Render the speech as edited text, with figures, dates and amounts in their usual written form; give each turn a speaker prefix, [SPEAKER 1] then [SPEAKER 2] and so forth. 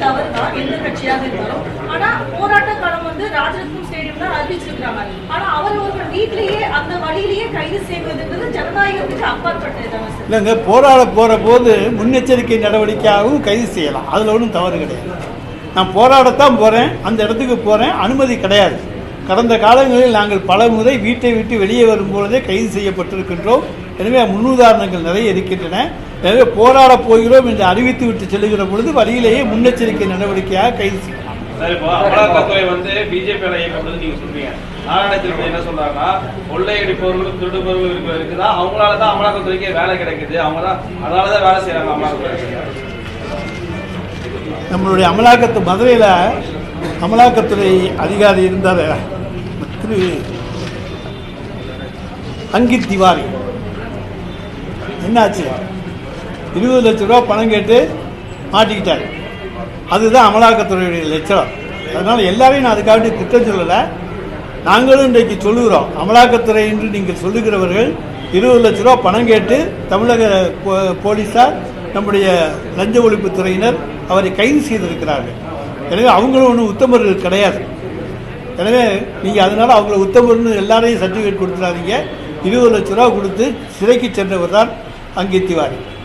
[SPEAKER 1] தவறு தான் எந்த கட்சியாக இருந்தாலும். ஆனா போராட்ட காலம் வந்து ராஜரத்னம் ஸ்டேடியம்ல அறிவிச்சிருக்காங்க. ஆனா அவர்கள் வீட்டிலேயே அந்த வழியிலேயே கைது செய்வதுன்றது ஜனநாயகத்துக்கு அப்பாற்பட்டதுதான் சார்.
[SPEAKER 2] இல்லைங்க, போராட போற போது முன்னெச்சரிக்கை நடவடிக்கையாகவும் கைது செய்யலாம், அதுல ஒன்றும் தவறு கிடையாது. நான் போராடத்தான் போறேன், அந்த இடத்துக்கு போறேன், அனுமதி கிடையாது. கடந்த காலங்களில் நாங்கள் பல முறை வீட்டை விட்டு வெளியே வரும்பொழுதே கைது செய்யப்பட்டிருக்கின்றோம். எனவே முன்னுதாரணங்கள் நிறைய இருக்கின்றன. எனவே போராட போகிறோம் என்று அறிவித்து விட்டு செல்லுகிற பொழுது வழியிலேயே முன்னெச்சரிக்கை நடவடிக்கையாக கைது செய்யலாம்.
[SPEAKER 3] அமலாக்கத்துறை வந்து பிஜேபி இயக்கம் நீங்க சொல்றீங்க. நாராயணத்தில் என்ன சொல்றாங்கன்னா, கொள்ளையடிப்பவர்களும் திருடுபவர்களும் இருக்குதா, அவங்களாலதான் அமலாக்கத்துறைக்கு வேலை கிடைக்குது, அவங்க தான் அதனாலதான் வேலை செய்யறாங்க அமலாக்கத்துறை.
[SPEAKER 2] நம்மளுடைய மதுரையில் அமலாக்கத்துறை அதிகாரி இருந்தார் திரு அங்கித் திவாரி. என்னாச்சு, 20 லட்ச ரூபா பணம் கேட்டு மாட்டிக்கிட்டார். அதுதான் அமலாக்கத்துறையுடைய லட்சம். அதனால் எல்லாரையும் நான் அதுக்காக குற்றம் சொல்லலை. நாங்களும் இன்றைக்கு சொல்லுகிறோம், அமலாக்கத்துறை என்று நீங்கள் சொல்லுகிறவர்கள் 20 லட்ச ரூபா பணம் கேட்டு தமிழக போலீஸார், நம்முடைய லஞ்ச ஒழிப்புத்துறையினர் அவரை கைது செய்திருக்கிறார்கள். எனவே அவங்களும் ஒன்றும் உத்தமர்கள் கிடையாது. எனவே நீங்கள் அதனால் அவங்கள உத்தமர்னு எல்லாரையும் சர்டிஃபிகேட் கொடுத்துடாதீங்க. 20 லட்ச ரூபா கொடுத்து சிறைக்கு சென்றவர் தான் அங்கித் திவாரி.